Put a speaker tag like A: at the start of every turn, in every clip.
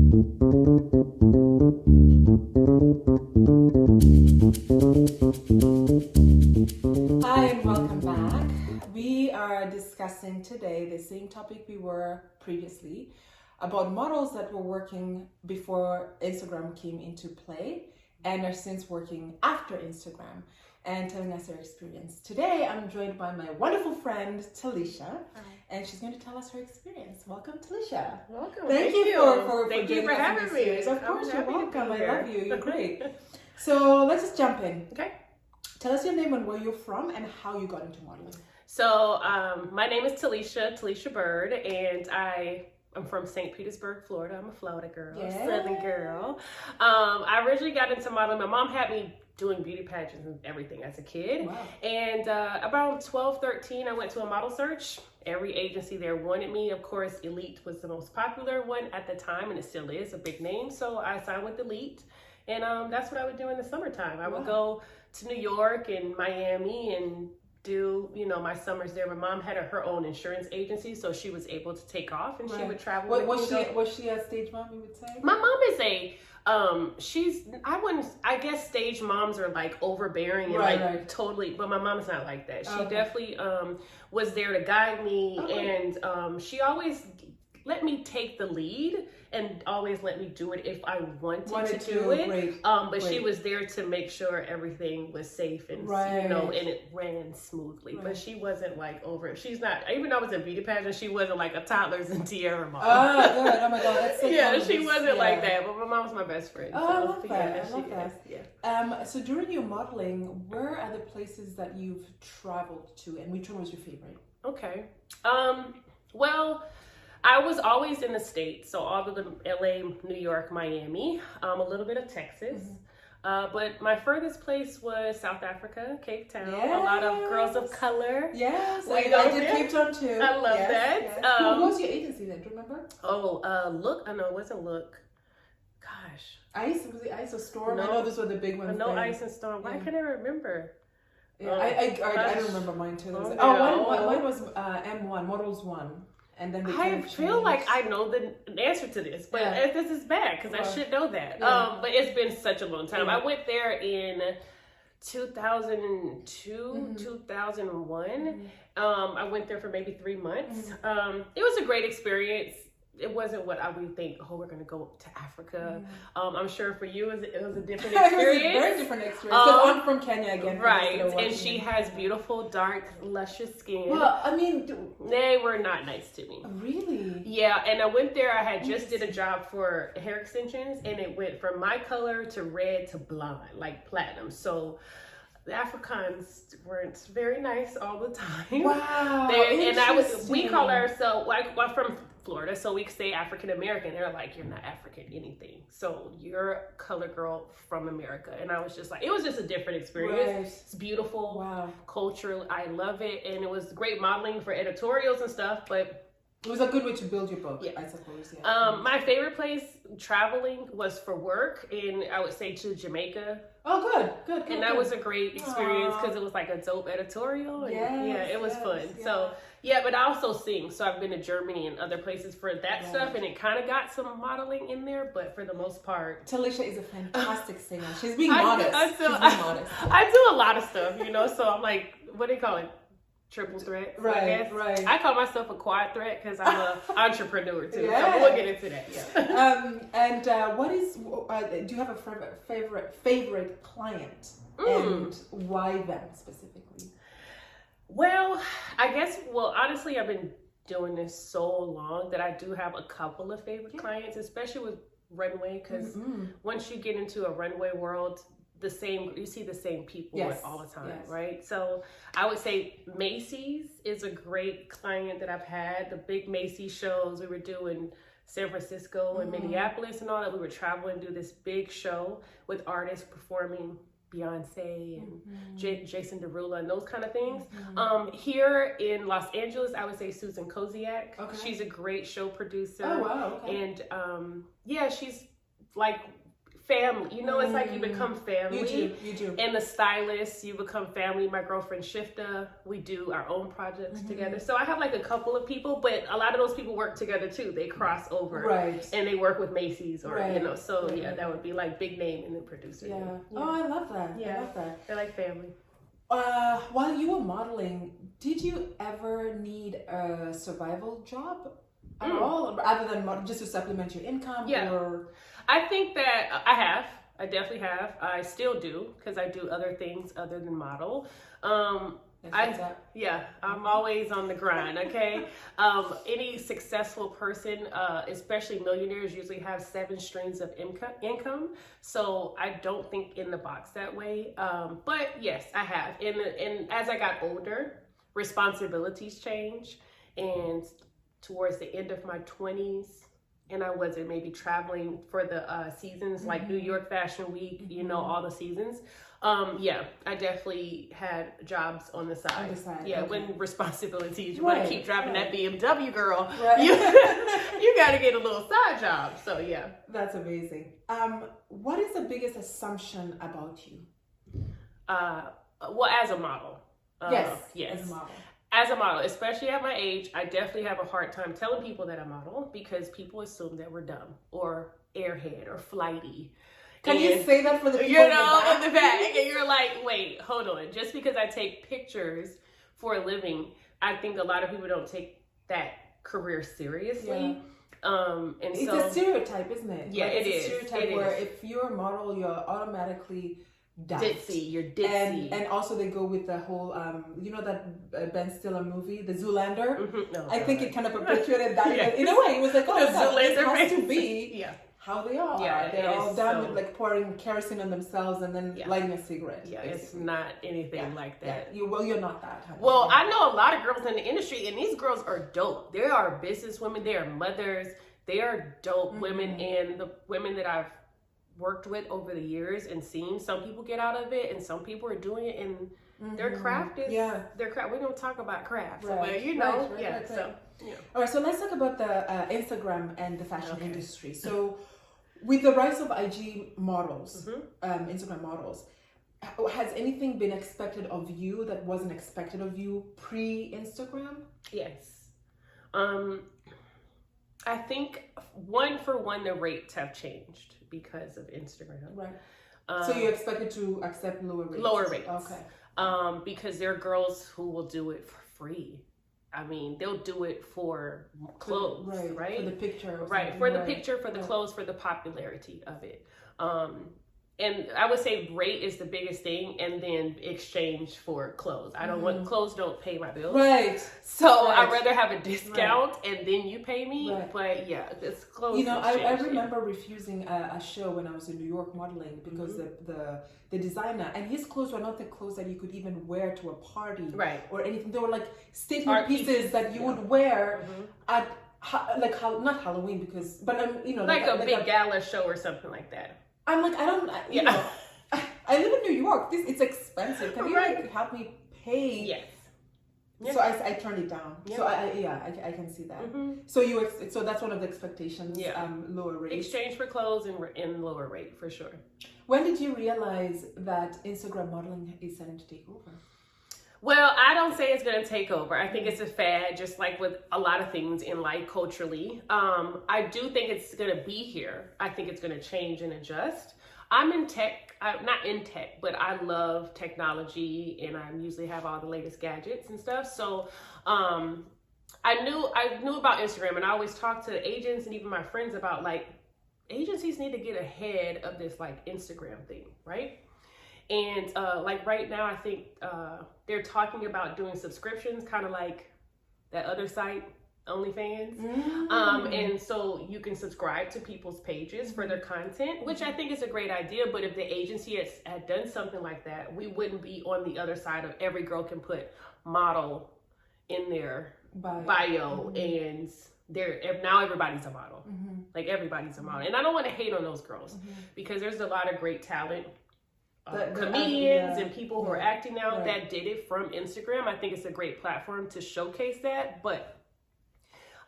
A: Hi and welcome back. We are discussing today the same topic we were previously about models that were working before Instagram came into play and are since working after Instagram and telling us their experience. Today I'm joined by my wonderful friend Talesha.
B: Hi.
A: And she's going to tell us her experience. Welcome, Talesha.
B: Welcome.
A: Thank you for
B: Thank you for having me.
A: Of course, you're welcome. I love you. You're great.
B: Okay.
A: So let's just jump in. Tell us your name and where you're from and how you got into modeling.
B: So my name is Talesha Byrd, and I'm from St. Petersburg, Florida. I'm a Florida girl, Southern girl. I originally got into modeling. My mom had me doing beauty pageants and everything as a kid.
A: Wow.
B: And about 12, 13, I went to a model search. Every agency there wanted me. Of course, Elite was the most popular one at the time, and it still is a big name. So I signed with Elite, and that's what I would do in the summertime. I would go to New York and Miami and do, my summers there. My mom had her own insurance agency, so she was able to take off and she would travel.
A: Was she a stage mom, you would say?
B: My mom is I guess stage moms are like overbearing and totally, but my mom's not like that. She definitely was there to guide me, and she always let me take the lead and always let me do it if I wanted to do it. But she was there to make sure everything was safe and and it ran smoothly. But she wasn't like over. She's not. Even though I was in beauty pageant, she wasn't like a toddlers and tiara mom.
A: Oh, good. Oh my God, that's so
B: she wasn't like that. But my mom's my best friend.
A: Oh, I love that. I love that.
B: Yeah.
A: So during your modeling, where are the places that you've traveled to, and which one was your favorite?
B: Okay. Well, I was always in the States, so all of the LA, New York, Miami, a little bit of Texas. But my furthest place was South Africa, Cape Town. A lot of girls of color.
A: Yes, I did Cape Town too.
B: I love that.
A: Yes. What was your agency then? Do you remember?
B: Look. I know it wasn't Look. Gosh.
A: Ice? Was it Ice or Storm?
B: No.
A: I know those were the big ones.
B: No, Ice and Storm. Why can't I remember?
A: Yeah, I don't remember mine too. Mine was M1, Models 1. And then
B: I feel like I know the answer to this, but this is bad because I should know that. But it's been such a long time. I went there in 2002, 2001. I went there for maybe 3 months. It was a great experience. It wasn't what I would think, we're going to go to Africa. I'm sure for you it was a different experience.
A: It was a very different experience because I'm from Kenya again.
B: Right, and she has beautiful, dark, luscious skin.
A: Well, I mean...
B: They were not nice to me.
A: Really?
B: Yeah, and I went there, I had just did a job for hair extensions, and it went from my color to red to blonde, like platinum. So... the Africans weren't very nice all the time.
A: Wow.
B: We call ourselves, we're from Florida, so we say African American. They're like, you're not African anything. So you're a color girl from America. And I was just like, it was just a different experience. It's beautiful.
A: Wow.
B: Culture, I love it. And it was great modeling for editorials and stuff, but
A: it was a good way to build your book, I suppose.
B: My favorite place traveling was for work, and I would say to Jamaica.
A: Oh, good.
B: And that was a great experience because it was like a dope editorial. And it was fun. So, but I also sing. So I've been to Germany and other places for that stuff, and it kind of got some modeling in there, but for the most part.
A: Talesha is a fantastic singer. She's being modest.
B: I do a lot of stuff, so I'm like, what do you call it? Triple threat.
A: Right.
B: I call myself a quad threat because I'm an entrepreneur too. So we'll get into that.
A: What is? Do you have a favorite client, and why them specifically?
B: Well, I guess. Honestly, I've been doing this so long that I do have a couple of favorite clients, especially with runway. Because once you get into a runway world, you see the same people all the time, right? So I would say Macy's is a great client that I've had. The big Macy's shows we were doing San Francisco and Minneapolis and all that. We were traveling to do this big show with artists performing Beyonce and Jason Derulo and those kind of things. Here in Los Angeles, I would say Susan Koziak.
A: Okay.
B: She's a great show producer.
A: Oh, wow. Okay.
B: And she's like family. You know, it's like you become family.
A: You do.
B: And the stylist, you become family. My girlfriend Shifta, we do our own projects together. So I have like a couple of people, but a lot of those people work together too. They cross over,
A: right?
B: And they work with Macy's or
A: right.
B: you know. So yeah, that would be like big name and then producer.
A: Yeah.
B: Yeah.
A: Oh, I love that.
B: Yeah.
A: I love that.
B: They're like family.
A: While you were modeling, did you ever need a survival job at all, other than just to supplement your income?
B: Yeah.
A: Or...
B: I think that I have. I definitely have. I still do because I do other things other than model. I'm always on the grind. Okay. Any successful person, especially millionaires, usually have 7 streams of income. So I don't think in the box that way. But yes, I have. And as I got older, responsibilities change, and towards the end of my 20s, and I wasn't maybe traveling for the seasons like New York Fashion Week, you know, all the seasons. I definitely had jobs on the side. Yeah, okay. When responsibilities, you want to keep driving that BMW, girl. Right. You got to get a little side job. So yeah,
A: that's amazing. What is the biggest assumption about you?
B: Well, as a model.
A: Yes, as a model.
B: As a model, especially at my age, I definitely have a hard time telling people that I model because people assume that we're dumb or airhead or flighty.
A: Can you say that for the people
B: in the back? And you're like, wait, hold on. Just because I take pictures for a living, I think a lot of people don't take that career seriously.
A: Yeah. It's a stereotype, isn't it?
B: Yeah, it is.
A: It's a stereotype where if you're a model, you're automatically
B: ditzy. You're ditzy.
A: And also they go with the whole, you know that Ben Stiller movie, The Zoolander?
B: No,
A: I think it kind of perpetuated that. Yeah. In a way, it was like, it has to be how they are. Yeah, they're all done with like pouring kerosene on themselves and then lighting a cigarette.
B: Yeah, basically. It's not anything like that.
A: Yeah. You're not that.
B: Well, I know a lot of girls in the industry, and these girls are dope. They are businesswomen. They are mothers. They are dope women, and the women that I've worked with over the years and seen, some people get out of it and some people are doing it, and their craft is their craft. We don't talk about craft, right. So, you know, right. So
A: all right, so let's talk about the Instagram and the fashion industry. So with the rise of IG models, Instagram models, has anything been expected of you that wasn't expected of you pre-Instagram?
B: Yes. I think one for one the rates have changed because of Instagram.
A: Right. So you expected to accept lower rates?
B: Lower rates.
A: Okay.
B: Because there are girls who will do it for free. I mean, they'll do it for clothes, right?
A: For the picture.
B: Right. For the picture, for the clothes, for the popularity of it. And I would say rate is the biggest thing, and then exchange for clothes. I don't want clothes, don't pay my bills.
A: Right.
B: So I'd rather have a discount and then you pay me. Right. But yeah, it's clothes.
A: You know, I remember refusing a show when I was in New York modeling because the designer, and his clothes were not the clothes that you could even wear to a party or anything. They were like statement pieces that you would wear at not Halloween but you know,
B: like a big gala show or something like that.
A: I'm like, you know, I live in New York. It's expensive. Can you like help me pay?
B: Yes.
A: So I turned it down. Yeah. So I can see that. So so that's one of the expectations. Yeah. Lower rate.
B: Exchange for clothes and lower rate for sure.
A: When did you realize that Instagram modeling is starting to take over?
B: Well, I don't say it's going to take over. I think it's a fad, just like with a lot of things in life culturally. I do think it's going to be here. I think it's going to change and adjust. I'm in tech, not in tech, but I love technology, and I usually have all the latest gadgets and stuff. So I knew about Instagram, and I always talk to agents and even my friends about like agencies need to get ahead of this like Instagram thing, right? And like right now, I think they're talking about doing subscriptions, kind of like that other site, OnlyFans. And so you can subscribe to people's pages for their content, which I think is a great idea. But if the agency had done something like that, we wouldn't be on the other side of every girl can put model in their bio and now everybody's a model. Like everybody's a model. And I don't want to hate on those girls because there's a lot of great talent. Comedians and people who are acting now that did it from Instagram. I think it's a great platform to showcase that. But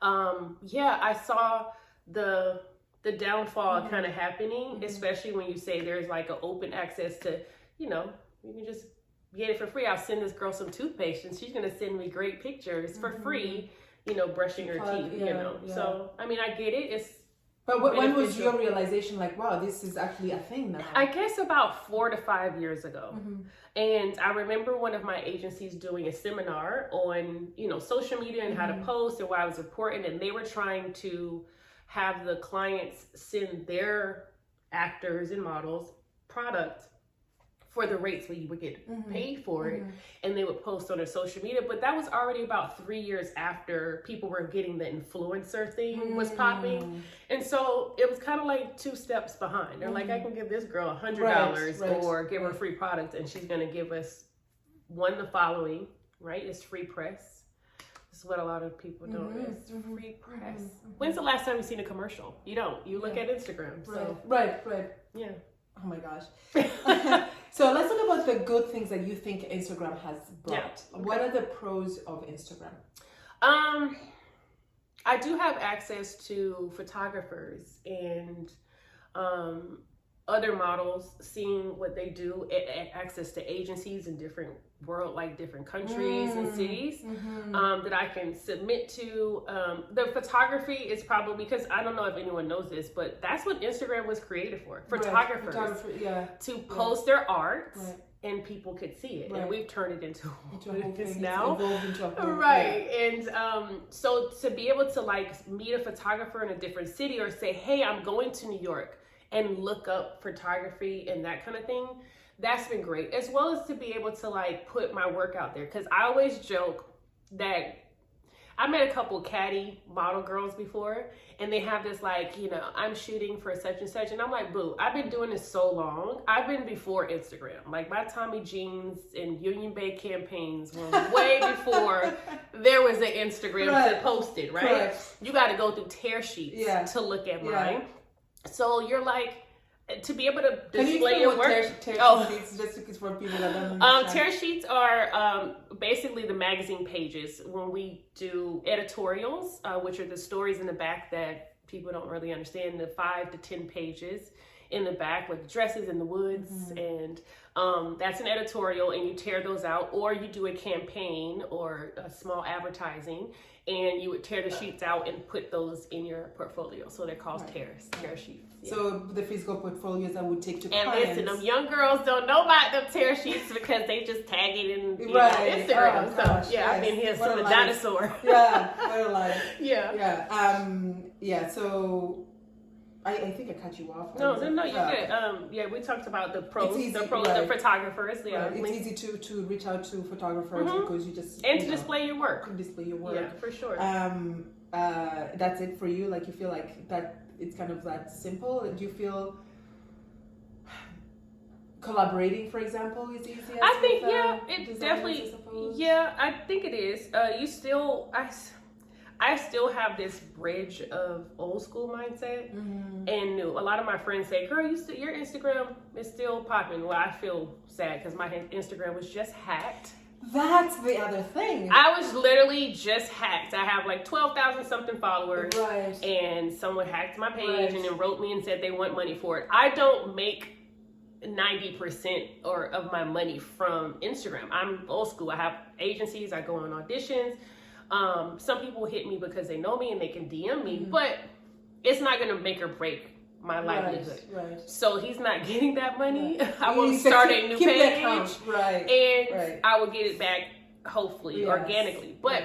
B: I saw the the downfall kind of happening, especially when you say there's like an open access to, you know, you can just get it for free. I'll send this girl some toothpaste and she's going to send me great pictures for free, you know, brushing her teeth, you know. So, I mean, I get it.
A: But when was your realization like, wow, this is actually a thing now?
B: I guess about 4 to 5 years ago. And I remember one of my agencies doing a seminar on, you know, social media and how to post and why it was important. And they were trying to have the clients send their actors and models product for the rates where you would get paid for it, and they would post on their social media. But that was already about 3 years after people were getting the influencer thing was popping, and so it was kind of like 2 steps behind. They're like, I can give this girl $100 or give her free product, and she's going to give us the following, right? It's free press. This is what a lot of people don't know. It's free press. When's the last time you've seen a commercial? You don't. You look at Instagram. So.
A: Right.
B: Yeah.
A: Oh my gosh. So let's talk about the good things that you think Instagram has brought. Yeah. Okay. What are the pros of Instagram?
B: I do have access to photographers and other models, seeing what they do, access to agencies in different different countries and cities that I can submit to. The photography is probably, because I don't know if anyone knows this, but that's what Instagram was created for. Photographers to post their art and people could see it. And we've turned it into what it is now. And so to be able to like meet a photographer in a different city or say, hey, I'm going to New York, and look up photography and that kind of thing, that's been great. As well as to be able to like put my work out there. Because I always joke that I met a couple catty model girls before, and they have this like, you know, I'm shooting for such and such. And I'm like, boo, I've been doing this so long. I've been before Instagram. Like my Tommy Jeans and Union Bay campaigns were way before there was an Instagram that posted, right? You got to go through tear sheets to look at mine. So you're like, to be able to display your work.
A: Tear sheets, just for people that don't understand.
B: Tear sheets are basically the magazine pages when we do editorials, which are the stories in the back that people don't really understand, the 5 to 10 pages in the back with the dresses in the woods, and that's an editorial, and you tear those out, or you do a campaign or a small advertising, and you would tear the sheets out and put those in your portfolio. So they're called tear sheets. Yeah.
A: So the physical portfolios I would take to
B: and
A: clients.
B: Listen, them young girls don't know about them tear sheets because they just tag it in Instagram. I've been here since the dinosaur.
A: What a life. So I think I cut you off.
B: No, you're good. We talked about the pros, the photographers.
A: It's easy to reach out to photographers because you just
B: to display your work.
A: Yeah,
B: for sure.
A: That's it for you. Like you feel like that it's kind of that simple. Do you feel collaborating, for example, is easy?
B: I think it definitely. I think it is. I still have this bridge of old school mindset and new. A lot of my friends say, girl, your Instagram is still popping. Well, I feel sad because my Instagram was just hacked.
A: That's the other thing.
B: I was literally just hacked. I have like 12,000 something followers. And someone hacked my page and then wrote me and said they want money for it. I don't make 90% of my money from Instagram. I'm old school. I have agencies. I go on auditions. Some people hit me because they know me and they can DM me, but it's not going to make or break my livelihood. So he's not getting that money. I will start a new page and I will get it back, hopefully, organically. But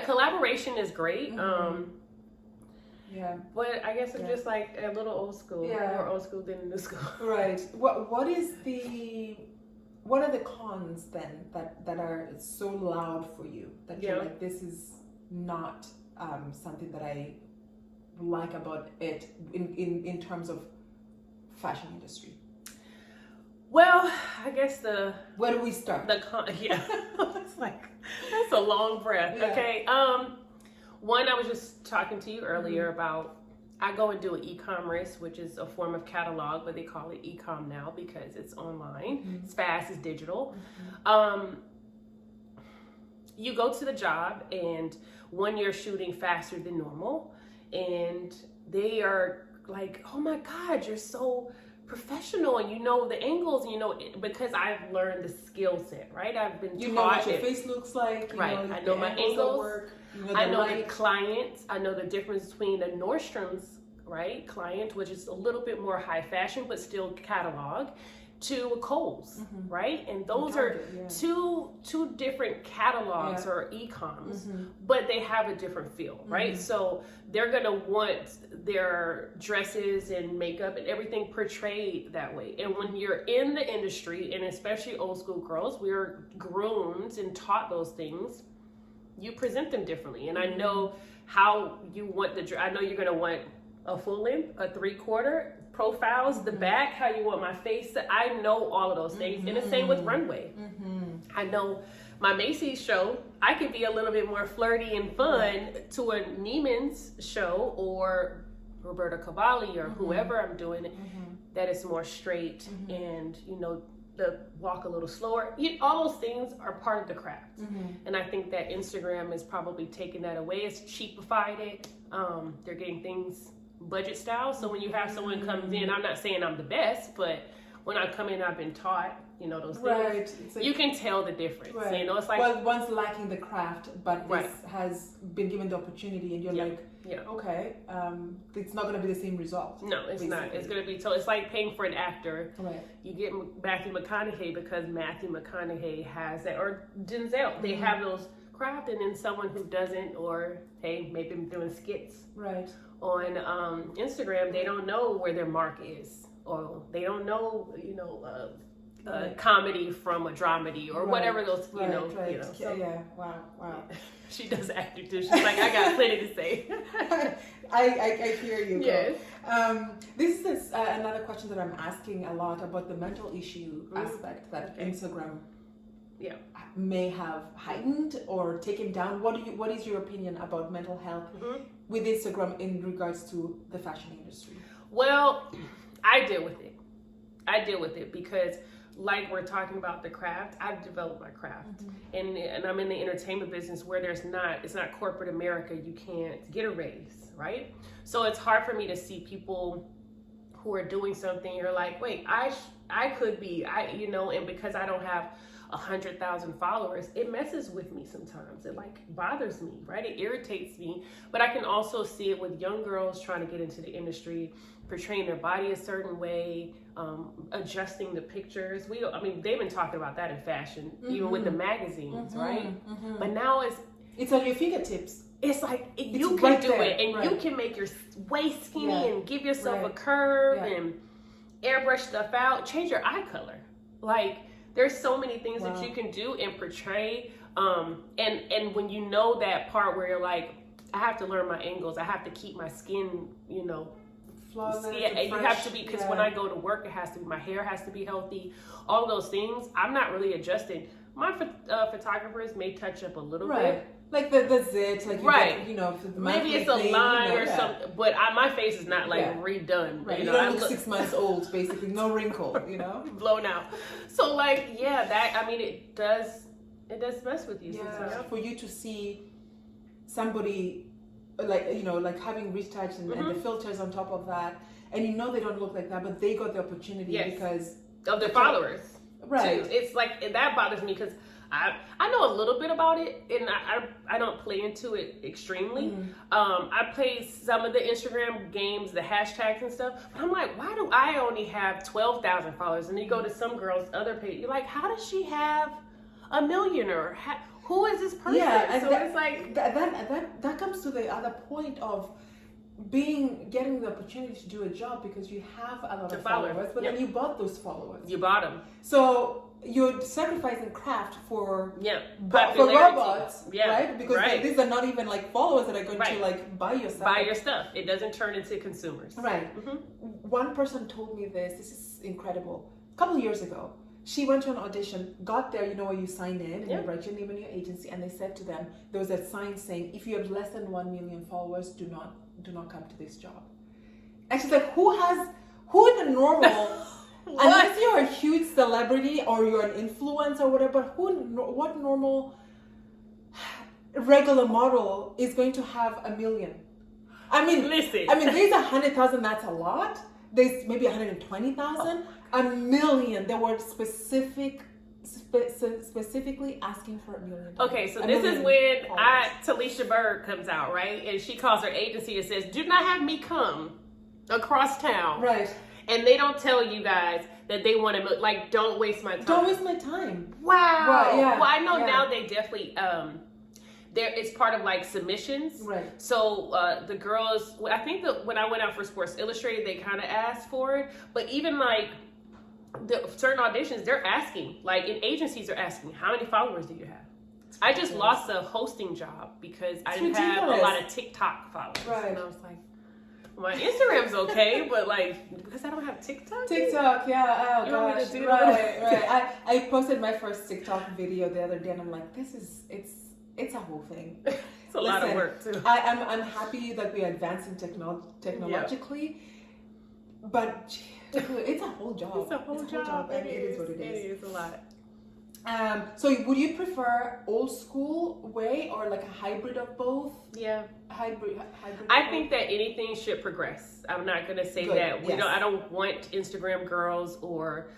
B: collaboration is great. But I guess I'm just like a little old school, more old school than new school.
A: What are the cons then that are so loud for you that you're like, this is not something that I like about it in terms of fashion industry?
B: Well, I guess
A: where do we start?
B: It's like, that's a long breath. Okay. One, I was just talking to you earlier about, I go and do an e-commerce, which is a form of catalog, but they call it e-com now because it's online. It's fast, it's digital. You go to the job, and one, you're shooting faster than normal, and they are like, oh my God, you're so professional, and you know the angles, and you know, because I've learned the skill set, right? I've been taught.
A: You know what your face looks like.
B: Right. I know my angles. I know the clients. I know the difference between a Nordstrom's, right, client, which is a little bit more high fashion, but still catalog, to a Kohl's, right? And those are two different catalogs or e-coms, but they have a different feel, right? So they're gonna want their dresses and makeup and everything portrayed that way. And when you're in the industry, and especially old school girls, we're groomed and taught those things. You present them differently. And I know how you want I know you're gonna want a full length, a 3/4, profiles, the back, how you want my face. I know all of those things. And the same with runway. I know my Macy's show, I could be a little bit more flirty and fun to a Neiman's show or Roberta Cavalli or whoever I'm doing it, that is more straight and, you know, the walk a little slower. All those things are part of the craft. And I think that Instagram is probably taking that away. It's cheapified it. They're getting things budget style. So when you have someone comes in, I'm not saying I'm the best, but when I come in, I've been taught, you know, those things. Like, you can tell the difference. You know, it's like,
A: well, one's lacking the craft, but this has been given the opportunity, and you're like, okay, it's not going to be the same result.
B: No, it's not. It's going to be it's like paying for an actor. You get Matthew McConaughey because Matthew McConaughey has that, or Denzel. They have those craft, and then someone who doesn't, or hey, maybe I'm doing skits on Instagram, they don't know where their mark is, or they don't know, you know, comedy from a dramedy, or whatever those, you know. So,
A: wow.
B: She does acting too. She's like, I got plenty to say.
A: I hear you.
B: Yes.
A: This is another question that I'm asking a lot about the mental issue aspect that Instagram may have heightened or taken down. What is your opinion about mental health with Instagram in regards to the fashion industry?
B: Well, I deal with it because, like we're talking about the craft, I've developed my craft, and I'm in the entertainment business where it's not corporate America. You can't get a raise, right? So it's hard for me to see people who are doing something. You're like, wait, I could be, you know, and because I don't have 100,000 followers, it messes with me sometimes. It like bothers me, right? It irritates me. But I can also see it with young girls trying to get into the industry, portraying their body a certain way, adjusting the pictures. They've been talking about that in fashion, even with the magazines, right? But now
A: it's on your fingertips.
B: It's like you can do it, and you can make your waist skinny and give yourself a curve and airbrush stuff out, change your eye color. Like, there's so many things that you can do and portray. And when you know that part where you're like, I have to learn my angles, I have to keep my skin, you know,
A: flawless.
B: And you have to be, because when I go to work, it has to be, my hair has to be healthy. All those things, I'm not really adjusting. My photographers may touch up a little bit.
A: Like the zit, like you get, you know,
B: maybe it's a line or something, but my face is not like redone.
A: You know, you look 6 months old, basically, no wrinkle, you know,
B: blown out. So like, it does mess with you. Sometimes.
A: For you to see somebody like, you know, like having retouch and the filters on top of that, and you know they don't look like that, but they got the opportunity because
B: of their followers,
A: right?
B: Too. It's like that bothers me because I know a little bit about it, and I don't play into it extremely. I play some of the Instagram games, the hashtags and stuff, but I'm like, why do I only have 12,000 followers? And you go to some girl's other page, you're like, how does she have 1 million? Or who is this person?
A: It's like that comes to the other point of getting the opportunity to do a job because you have a lot of followers, but then you bought those followers.
B: You bought them.
A: So you're sacrificing craft for robots, right? Because these are not even like followers that are going to like buy your stuff.
B: Buy your stuff. It doesn't turn into consumers.
A: Right. One person told me this. This is incredible. A couple of years ago, she went to an audition, got there, you know, where you sign in and you write your name and your agency, and they said to them, there was a sign saying, if you have less than 1 million followers, do not come to this job. And she's like, who in the normal unless you're a huge celebrity or you're an influencer or whatever, what normal regular model is going to have 1 million? I mean,
B: listen.
A: there's 100,000. That's a lot. There's maybe 120,000. A million. They were specifically asking for $1 million.
B: Okay, so this is when Talesha Byrd comes out, right? And she calls her agency and says, "Do not have me come across town."
A: Right.
B: And they don't tell you guys that they want to, like, don't waste my time.
A: Don't waste my time.
B: Wow.
A: Right, yeah,
B: well, I know now they definitely, it's part of like submissions.
A: Right.
B: So the girls, I think that when I went out for Sports Illustrated, they kind of asked for it. But even like the certain auditions, they're asking, like in agencies, are asking, how many followers do you have? I just lost a hosting job because I didn't have a lot of TikTok followers.
A: Right.
B: And I was like, my Instagram's okay, but like, because I don't have TikTok.
A: TikTok, yeah, oh
B: you want me
A: gosh.
B: to do
A: Right. I posted my first TikTok video the other day and I'm like, it's a whole thing.
B: It's a lot of work too.
A: I'm happy that we're advancing technologically, but it's a whole job.
B: It's a whole job.
A: And it is what it is.
B: It is a lot.
A: So would you prefer old school way or like a hybrid of both?
B: Yeah.
A: Hybrid.
B: I think that anything should progress. I'm not going to say that I don't want Instagram girls or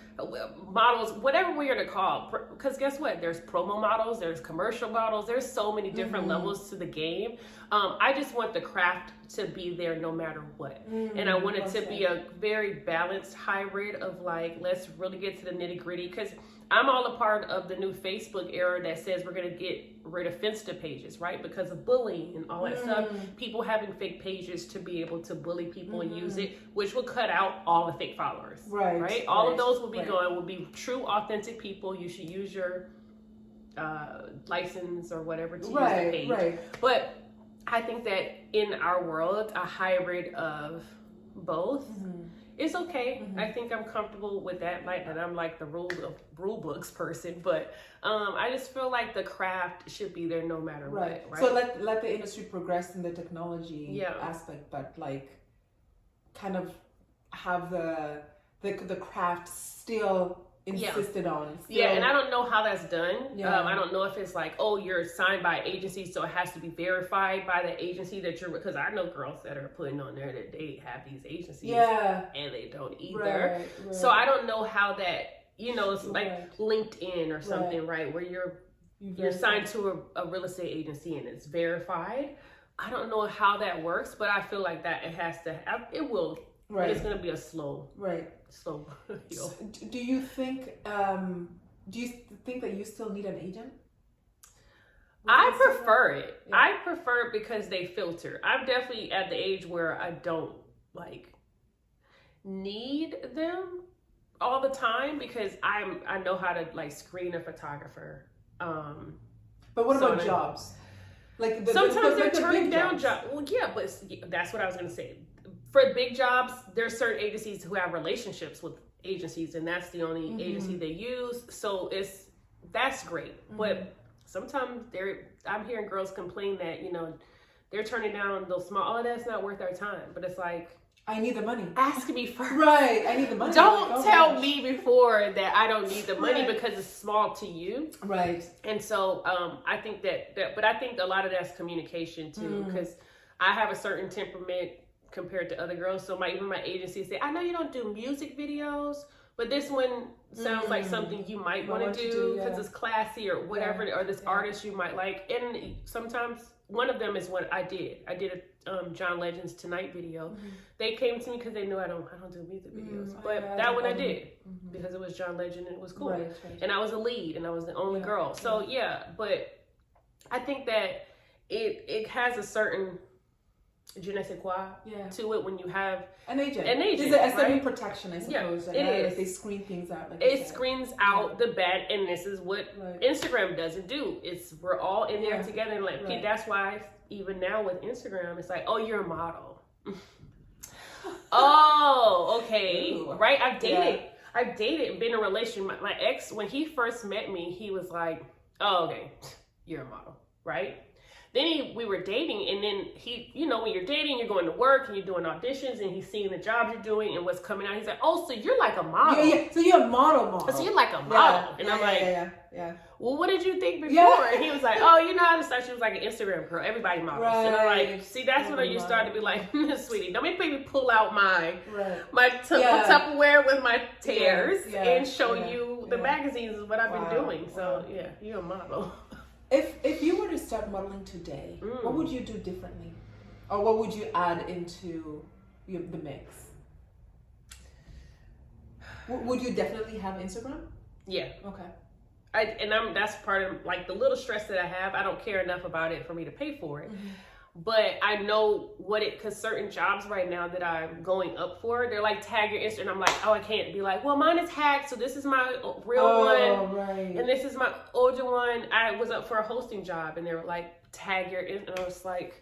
B: models, whatever we're going to call, because guess what? There's promo models, there's commercial models, there's so many different levels to the game. I just want the craft to be there no matter what. And I want it to be a very balanced hybrid of like, let's really get to the nitty gritty, because I'm all a part of the new Facebook era that says we're going to get rid of Finsta pages, right? Because of bullying and all that stuff. People having fake pages to be able to bully people and use it, which will cut out all the fake followers. Right? All of those will be gone, will be true, authentic people. You should use your license or whatever to use the page. But I think that in our world, a hybrid of both is okay. I think I'm comfortable with that. Like, and I'm like the rule books person, but I just feel like the craft should be there no matter what. Right.
A: So let the industry progress in the technology aspect, but like kind of have the craft still insisted on.
B: And I don't know how that's done. I don't know if it's like, oh, you're signed by agency, so it has to be verified by the agency that you're, because I know girls that are putting on there that they have these agencies and they don't either. Right. So I don't know how that, it's like LinkedIn or something, right? Where you're signed to a real estate agency and it's verified. I don't know how that works, but I feel like that it will. Right. But it's going to be a slow. So,
A: do you think that you still need an agent?
B: I prefer it. Yeah. I prefer it because they filter. I'm definitely at the age where I don't like need them all the time because I know how to like screen a photographer.
A: But what about jobs? Like
B: sometimes they're turning down jobs. Well, yeah, but that's what I was going to say. For big jobs, there's certain agencies who have relationships with agencies, and that's the only agency they use. So that's great. But sometimes I'm hearing girls complain that they're turning down those small. Oh, that's not worth our time. But it's like,
A: I need the money.
B: Ask me first.
A: Right, I need the money.
B: Don't tell me before that I don't need the money because it's small to you.
A: Right.
B: And so I think that, but I think a lot of that's communication too, because I have a certain temperament compared to other girls. So even my agency say, I know you don't do music videos, but this one sounds like something you might want to do because it's classy or whatever, or this artist you might like. And sometimes one of them is what I did. I did a John Legend's Tonight video. They came to me because they knew I don't do music videos. But that one I did because it was John Legend and it was cool. Right. And I was a lead and I was the only girl. So but I think that it has a certain je ne sais quoi to it when you have
A: an agent.
B: There's
A: a certain protection, I suppose.
B: It is.
A: Like they screen things out. Like
B: it screens out the bad, and this is what Instagram doesn't do. We're all in there together, and that's why even now with Instagram, it's like, oh, you're a model. Oh, okay, right. I've dated, and been in a relationship. My ex, when he first met me, he was like, oh, okay, you're a model, right? then we were dating, and then he, you know, when you're dating, you're going to work and you're doing auditions, and he's seeing the jobs you're doing and what's coming out. He's like, oh, so you're like a model.
A: Yeah. So you're a model.
B: So you're like a model. And I'm like, well, what did you think before?
A: Yeah.
B: And he was like, oh, you know, I just thought she was like an Instagram girl. Everybody models.
A: Right.
B: And I'm like, see, that's when you start to be like, sweetie, don't make me pull out my Tupperware with my tears and show you the magazines of what I've been doing. So yeah, you're a model.
A: If you were to start modeling today, what would you do differently? Or what would you add into the mix? Would you definitely have Instagram?
B: Yeah.
A: Okay.
B: That's part of like the little stress that I have. I don't care enough about it for me to pay for it. But I know because certain jobs right now that I'm going up for, they're like, tag your Insta. And I'm like, oh, I can't be like, well, mine is hacked. So this is my real one. Right. And this is my older one. I was up for a hosting job and they were like, tag your Insta. And I was like,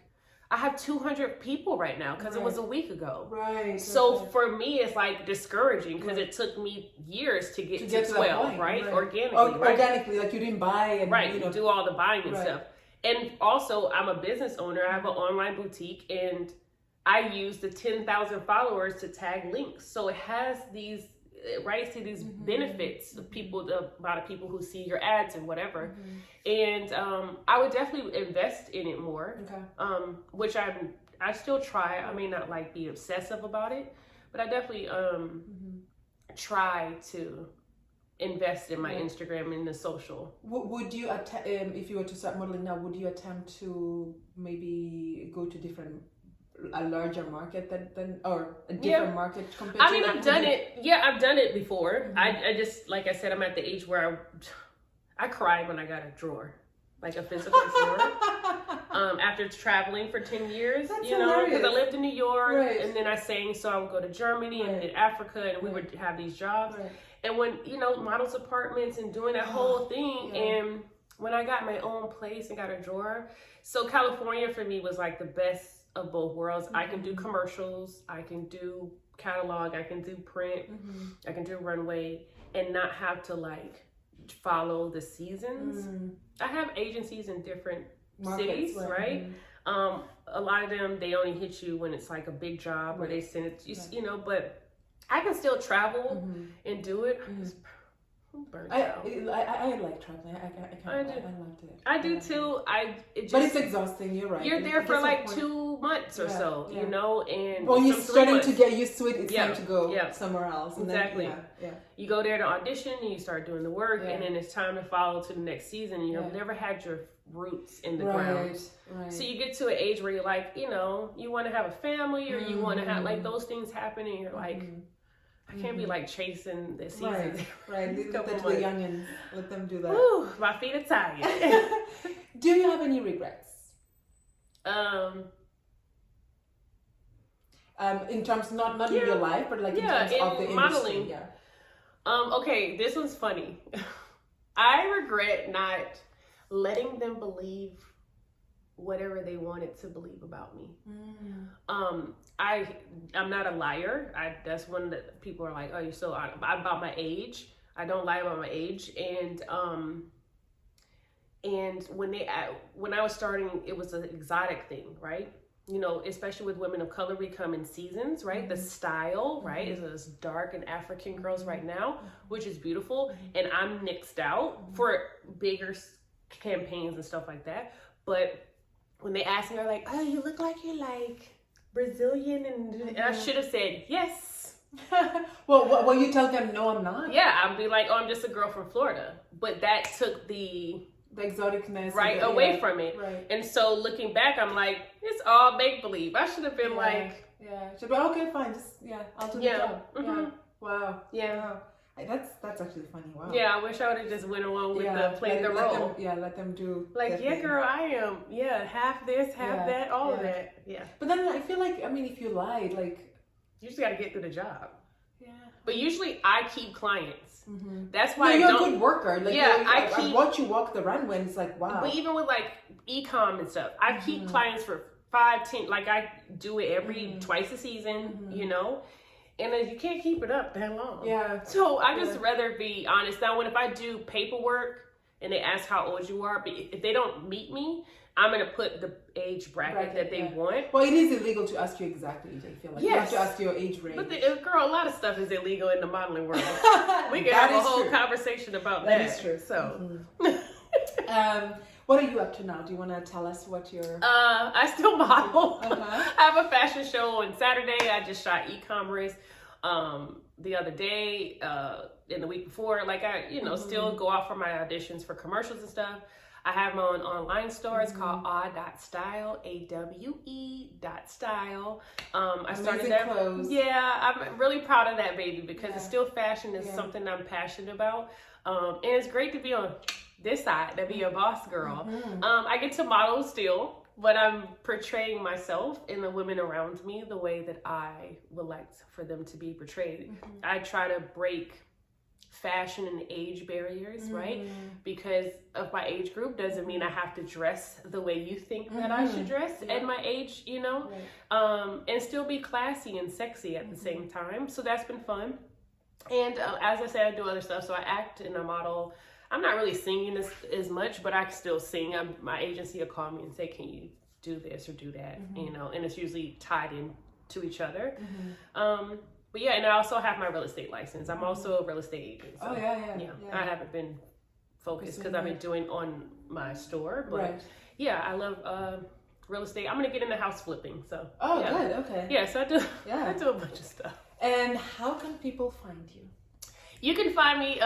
B: I have 200 people right now because it was a week ago. Right. So for me, it's like discouraging because it took me years to get to 12, right? Organically.
A: Organically, like you didn't buy and
B: you do all the buying and stuff. And also, I'm a business owner. I have an online boutique, and I use the 10,000 followers to tag links. So it has these rights to these benefits of people, the amount of people who see your ads and whatever. And I would definitely invest in it more. Okay. Which I still try. I may not like be obsessive about it, but I definitely try to invest in my Instagram and the social.
A: Would you if you were to start modeling now, would you attempt to maybe go to a larger market than or a different market compared to
B: I've done it. Yeah, I've done it before. I just, like I said, I'm at the age where I cried when I got a drawer, like a physical drawer. After traveling for 10 years,
A: That's
B: because I lived in New York and then I sang, so I would go to Germany and in Africa, and we would have these jobs. And when, models apartments and doing that whole thing. And when I got my own place and got a drawer, so California for me was like the best of both worlds. I can do commercials, I can do catalog, I can do print, I can do runway, and not have to like follow the seasons. I have agencies in different cities, right? A lot of them, they only hit you when it's like a big job where they send it to you, but I can still travel and do it. I'm burnt out.
A: I like traveling. I loved it.
B: I do too.
A: But it's exhausting. You're right.
B: You're there for like 2 months or so, and
A: when you're starting to get used to it, it's time to go somewhere else. And
B: exactly. Then, you go there to audition and you start doing the work, and then it's time to follow to the next season. And you've never had your roots in the ground. Right. So you get to an age where you're like, you want to have a family, or you want to have like those things happen, and you're like, I can't be like chasing the season.
A: Right. Leave that to the youngins. Let them do that.
B: Whew, my feet are tired.
A: Do you have any regrets? In terms not in your life, but like in terms of the
B: modeling.
A: industry.
B: Okay, this one's funny. I regret not letting them believe whatever they wanted to believe about me. I'm not a liar. That's one that people are like, oh, you're so odd. About my age. I don't lie about my age. And when I was starting, it was an exotic thing, right? Especially with women of color, we come in seasons, right? The style, right, is this dark and African girls right now, which is beautiful. And I'm nixed out for bigger campaigns and stuff like that. But when they ask me, they're like, oh, you look like you're like Brazilian. And I should have said, yes.
A: Well, when you tell them, no, I'm not.
B: Yeah, I'd be like, oh, I'm just a girl from Florida. But that took the
A: exoticness
B: away from it.
A: Right.
B: And so looking back, I'm like, it's all make-believe. I should have been like...
A: Should be okay, fine. Just, I'll do the job. Yeah. Wow.
B: Yeah.
A: Wow. That's actually funny. Wow.
B: Yeah, I wish I would have just went along with playing the role.
A: Let them do.
B: Like, girl, I am. Yeah, half this, half that, all of that. Yeah.
A: But then I feel like, if you lied, like,
B: you just got to get through the job.
A: Yeah.
B: But usually I keep clients. That's why
A: you're a good worker. Like,
B: I
A: watch you walk the runway, and it's like, wow.
B: But even with like e-com and stuff, I keep clients for 5, 10. Like I do it every twice a season, and then you can't keep it up that long.
A: Yeah.
B: So I just rather be honest. Now, if I do paperwork and they ask how old you are, but if they don't meet me, I'm going to put the age bracket that they want.
A: Well, it is illegal to ask you exact age, I feel like.
B: Yes.
A: You have to ask your age range.
B: But girl, a lot of stuff is illegal in the modeling world. We could have a whole conversation about that.
A: That is true.
B: So,
A: what are you up to now? Do you want to tell us what you're...
B: I still model. I have a fashion show on Saturday. I just shot e-commerce the other day, and the week before. Like, I, still go out for my auditions for commercials and stuff. I have my own online store. It's called awe.style, AWE.style. I started that.
A: Clothes.
B: Yeah, I'm really proud of that, baby, because it's still fashion is something I'm passionate about. And it's great to be on this side, to be a boss girl. I get to model still, but I'm portraying myself and the women around me the way that I would like for them to be portrayed. I try to break fashion and age barriers, right? Because of my age group doesn't mean I have to dress the way you think that I should dress at my age, and still be classy and sexy at the same time. So that's been fun. And as I said, I do other stuff. So I act and I model. I'm not really singing as much, but I can still sing. My agency will call me and say, can you do this or do that? And it's usually tied in to each other. But yeah, and I also have my real estate license. I'm also a real estate agent. So, yeah. I haven't been focused because I've been doing on my store. But yeah, I love real estate. I'm going to get into house flipping. So
A: good, okay.
B: Yeah, so I do a bunch of stuff.
A: And how can people find you?
B: You can find me,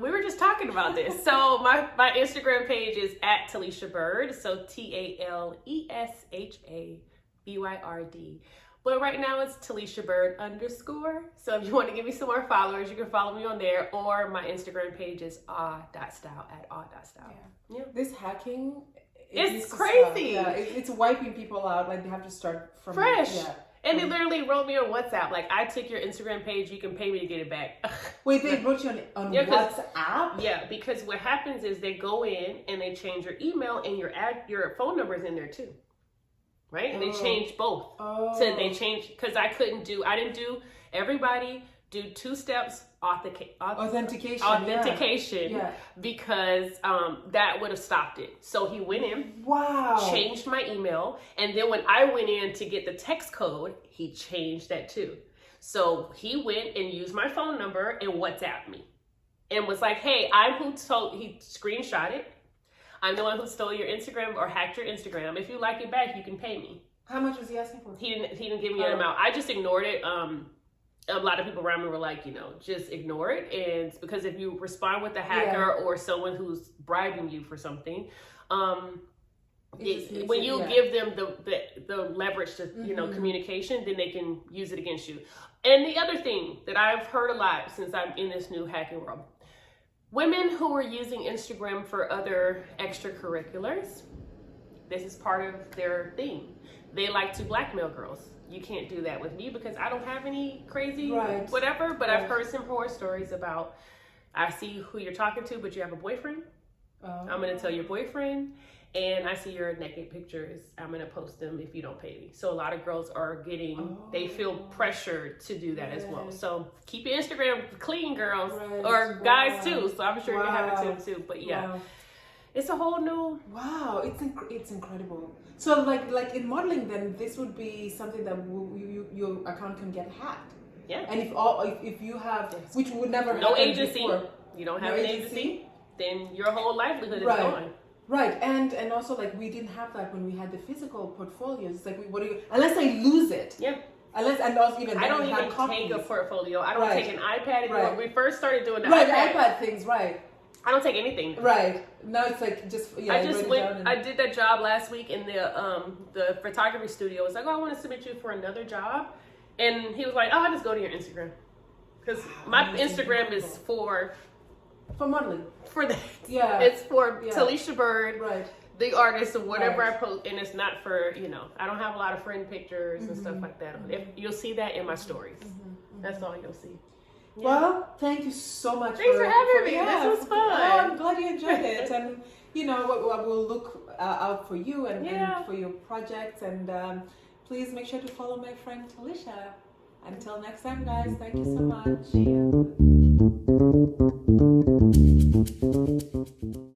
B: we were just talking about this. So my Instagram page is at Talesha Byrd. So TALESHABYRD. But right now it's Talesha Byrd _. So if you want to give me some more followers, you can follow me on there. Or my Instagram page is awe.style at awe.style.
A: Yeah. This hacking,
B: it's crazy.
A: It's wiping people out. Like they have to start from
B: fresh. And they literally wrote me on WhatsApp. Like, I took your Instagram page. You can pay me to get it back.
A: Wait, they wrote you on WhatsApp?
B: Yeah, because what happens is they go in and they change your email and your phone number is in there too. Right? And they changed both. So they changed, because I didn't do everybody do 2 steps authentication because that would have stopped it. So he went in, changed my email, and then when I went in to get the text code, he changed that too. So he went and used my phone number and WhatsApped me and was like, hey, he screenshot it. I'm the one who stole your Instagram or hacked your Instagram. If you like it back, you can pay me.
A: How much was he asking for?
B: He didn't give me an amount. I just ignored it. A lot of people around me were like, just ignore it. And because if you respond with a hacker or someone who's bribing you for something, when you give them the leverage to, communication, then they can use it against you. And the other thing that I've heard a lot since I'm in this new hacking world, women who are using Instagram for other extracurriculars, this is part of their thing. They like to blackmail girls. You can't do that with me because I don't have any crazy whatever, but I've heard some horror stories about, I see who you're talking to, but you have a boyfriend. I'm going to tell your boyfriend, and I see your naked pictures. I'm going to post them if you don't pay me. So a lot of girls are they feel pressured to do that as well. So keep your Instagram clean, girls, or guys too. So I'm sure you have it too. But yeah, it's a whole new.
A: Wow, it's incredible. So like in modeling, then this would be something that your account can get hacked.
B: Yeah.
A: And if you have, which would never
B: no
A: happen
B: agency,
A: before.
B: You don't have an agency, then your whole livelihood is gone.
A: Right, and also like we didn't have that when we had the physical portfolios. It's like unless I lose it.
B: Yeah.
A: I don't even
B: take a portfolio. I don't take an iPad anymore. When we first started doing the
A: iPad things, right.
B: I don't take anything.
A: Right. Now it's like just
B: I just went. I did that job last week in the photography studio. It's like, I want to submit you for another job, and he was like, I'll just go to your Instagram because my Instagram is for
A: modeling.
B: For that, it's for Talesha Byrd, the artist, or whatever I post, and it's not for I don't have a lot of friend pictures and stuff like that. If you'll see that in my stories, that's all you'll see. Yeah.
A: Well, thank you so much.
B: Thanks for having me. This was fun.
A: I'm glad you enjoyed it. And, we'll look out for you and for your projects. And please make sure to follow my friend Talesha. Until next time, guys, thank you so much.